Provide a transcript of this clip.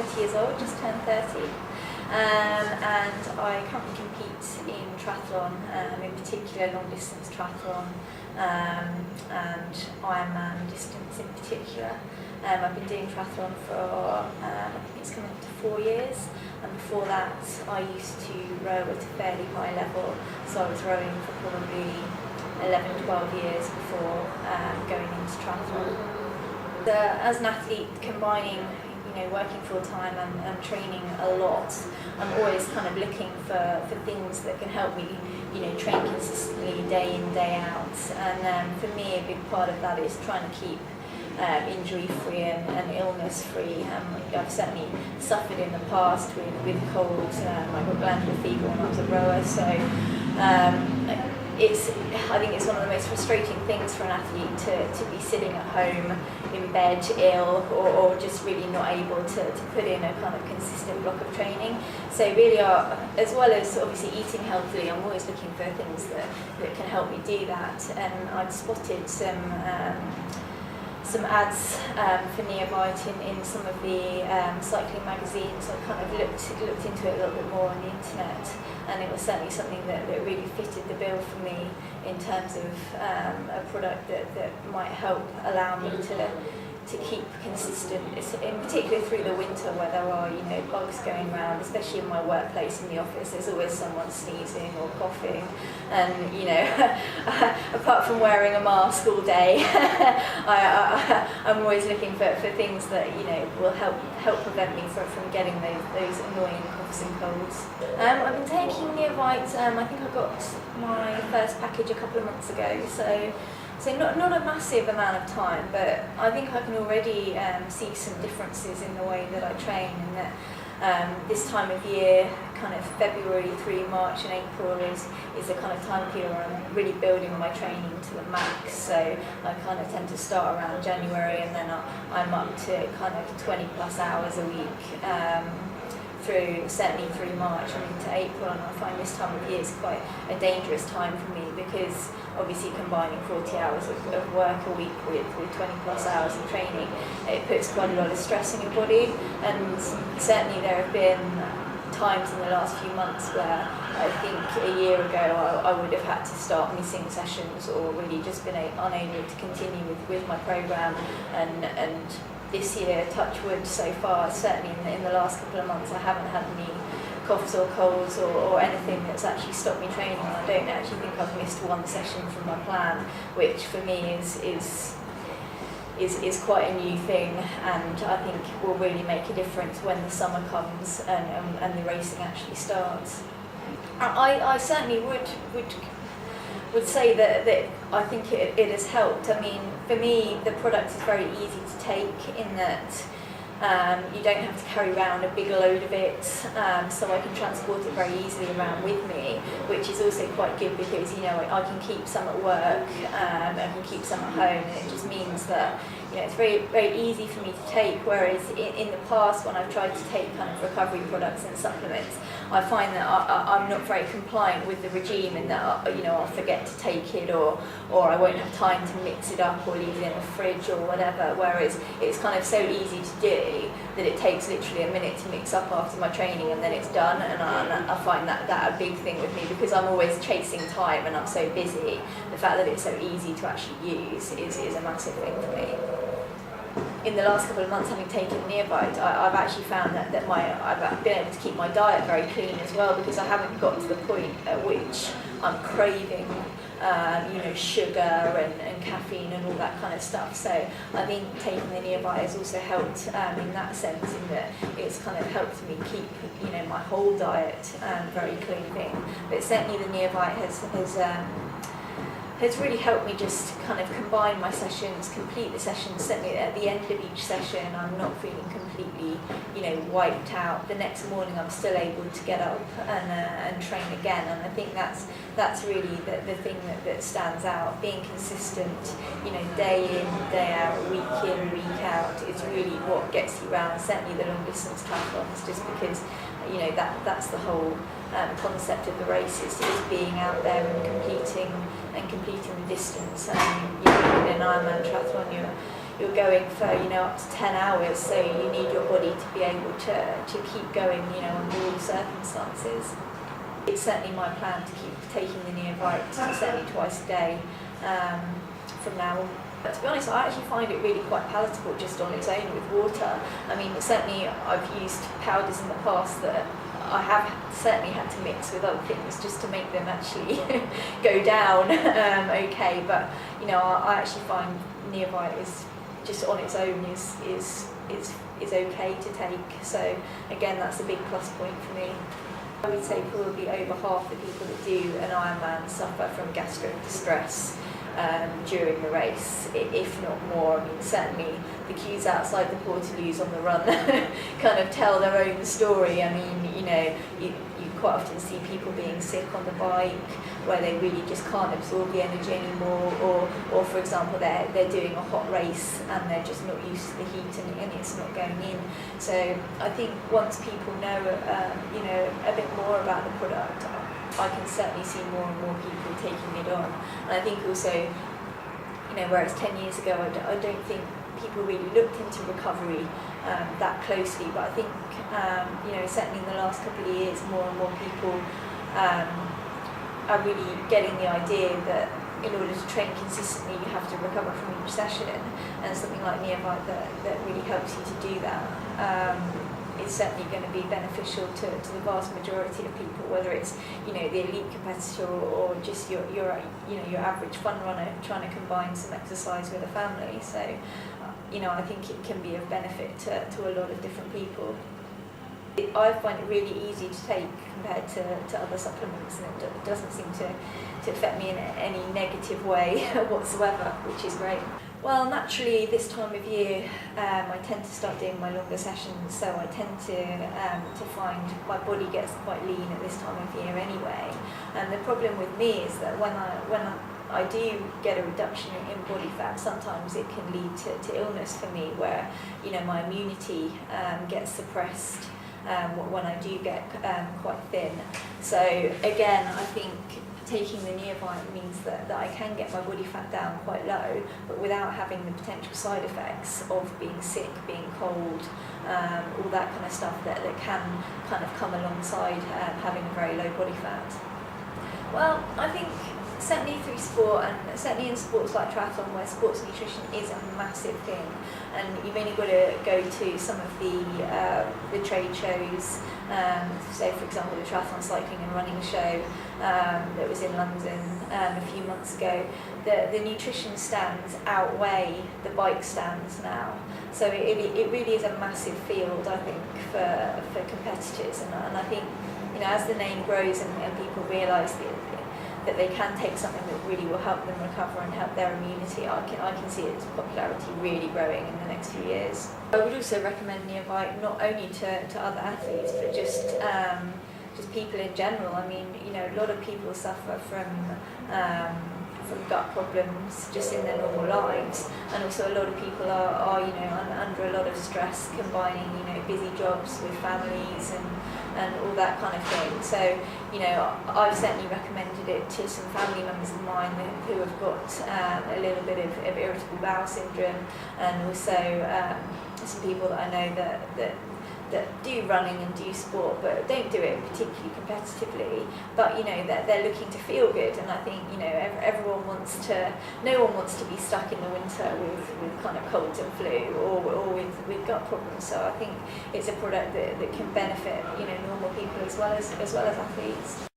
30 years old, just turned 30. And I currently compete in triathlon, in particular long distance triathlon, and Ironman distance in particular. I've been doing triathlon for, I think it's coming up to 4 years, and before that I used to row at a fairly high level, so I was rowing for probably 11, 12 years before going into triathlon. As an athlete, combining working full time and training a lot, I'm always kind of looking for things that can help me train consistently day in, day out. And for me, a big part of that is trying to keep injury free and illness free. I've certainly suffered in the past with colds. I got glandular fever when I was a rower, so I think it's one of the most frustrating things for an athlete to be sitting at home in bed ill or just really not able to put in a kind of consistent block of training. So really, as well as obviously eating healthily, I'm always looking for things that can help me do that. And I'd spotted some ads for Neovite in some of the cycling magazines. I kind of looked into it a little bit more on the internet, and it was certainly something that really fitted the bill for me in terms of a product that might help allow me to keep consistent, in particular through the winter where there are bugs going around, especially in my workplace in the office. There's always someone sneezing or coughing, and apart from wearing a mask all day, I'm always looking for things that will help prevent me from getting those annoying coughs and colds. I've been taking Neovite. I think I got my first package a couple of months ago, so not a massive amount of time, but I think I can already see some differences in the way that I train, and that this time of year, kind of February through March and April is the kind of time period where I'm really building my training to the max. So I kind of tend to start around January, and then I'm up to kind of 20 plus hours a week. Certainly through March and into April, and I find this time of year is quite a dangerous time for me, because obviously combining 40 hours of work a week with 20 plus hours of training, it puts quite a lot of stress on your body. And certainly there have been times in the last few months where I think a year ago I would have had to start missing sessions, or really just been unable to continue with my program, and this year, touch wood, so far, certainly in the last couple of months, I haven't had any coughs or colds or anything that's actually stopped me training. I don't actually think I've missed one session from my plan, which for me is quite a new thing, and I think will really make a difference when the summer comes and the racing actually starts. I certainly would say that I think it has helped. I mean, for me, the product is very easy to take in that you don't have to carry around a big load of it, so I can transport it very easily around with me, which is also quite good because I can keep some at work, I can keep some at home, and it just means that it's very, very easy for me to take, whereas in the past when I've tried to take kind of recovery products and supplements, I find that I'm not very compliant with the regime, and that I'll forget to take it, or I won't have time to mix it up or leave it in the fridge or whatever, whereas it's kind of so easy to do that it takes literally a minute to mix up after my training, and then it's done. And I find that a big thing with me, because I'm always chasing time and I'm so busy. The fact that it's so easy to actually use is a massive thing for me. In the last couple of months, having taken Neovite, I've actually found that I've been able to keep my diet very clean as well, because I haven't got to the point at which I'm craving sugar and caffeine and all that kind of stuff. So I think taking the Neovite has also helped in that sense, in that it's kind of helped me keep my whole diet very clean thing. But certainly the Neovite has really helped me just kind of combine my sessions, complete the sessions. Certainly at the end of each session, I'm not feeling completely, wiped out. The next morning, I'm still able to get up and train again. And I think that's really the thing that stands out. Being consistent, day in, day out, week in, week out, is really what gets you around. Certainly the long distance triathlons, just because that's the whole concept of the race, is being out there and completing the distance. In an Ironman triathlon, you're going for, you know, up to 10 hours, so you need your body to be able to keep going, you know, under all circumstances. It's certainly my plan to keep taking the Neovite certainly twice a day from now on. But to be honest, I actually find it really quite palatable just on its own with water. I mean, certainly I've used powders in the past that I have certainly had to mix with other things just to make them actually go down okay. But you know, I actually find Neovite is just on its own is okay to take. So again, that's a big plus point for me. I would say probably over half the people that do an Ironman suffer from gastric distress during the race, if not more. I mean, certainly the queues outside the Portaloos on the run kind of tell their own story. I mean, you know, you quite often see people being sick on the bike where they really just can't absorb the energy anymore, or for example, they're doing a hot race and they're just not used to the heat and it's not going in. So I think once people know, you know, a bit more about the product, I can certainly see more and more people taking it on. And I think also, you know, whereas 10 years ago, I don't think people really looked into recovery that closely, but I think, you know, certainly in the last couple of years, more and more people are really getting the idea that in order to train consistently, you have to recover from each session, and something like Neovite that really helps you to do that. Is certainly going to be beneficial to the vast majority of people, whether it's, you know, the elite competitor or just your you know, your average fun runner trying to combine some exercise with a family. So, you know, I think it can be of benefit to a lot of different people. I find it really easy to take compared to other supplements, and it doesn't seem to affect me in any negative way whatsoever, which is great. Well, naturally this time of year I tend to start doing my longer sessions, so I tend to find my body gets quite lean at this time of year anyway. And the problem with me is that when I do get a reduction in body fat, sometimes it can lead to illness for me, where, you know, my immunity gets suppressed when I do get quite thin. So again, I think taking the Neovite means that I can get my body fat down quite low, but without having the potential side effects of being sick, being cold, all that kind of stuff that can kind of come alongside having a very low body fat. Well, I think certainly through sport, and certainly in sports like triathlon, where sports nutrition is a massive thing, and you've only got to go to some of the trade shows, say for example the Triathlon Cycling and Running Show that was in London a few months ago. The nutrition stands outweigh the bike stands now, so it really is a massive field, I think, for competitors, and I think, you know, as the name grows and people realise that they can take something that really will help them recover and help their immunity, I can see its popularity really growing in the next few years. I would also recommend Neovite not only to other athletes, but just people in general. I mean, you know, a lot of people suffer from gut problems just in their normal lives, and also a lot of people are you know, under a lot of stress, combining, you know, busy jobs with families and all that kind of thing. So, you know, I've certainly recommended it to some family members of mine who have got a little bit of irritable bowel syndrome, and also some people that I know that do running and do sport, but don't do it particularly competitively, but, you know, that they're looking to feel good. And I think, you know, no one wants to be stuck in the winter with kind of colds and flu or with gut problems. So I think it's a product that can benefit, you know, normal people as well as athletes.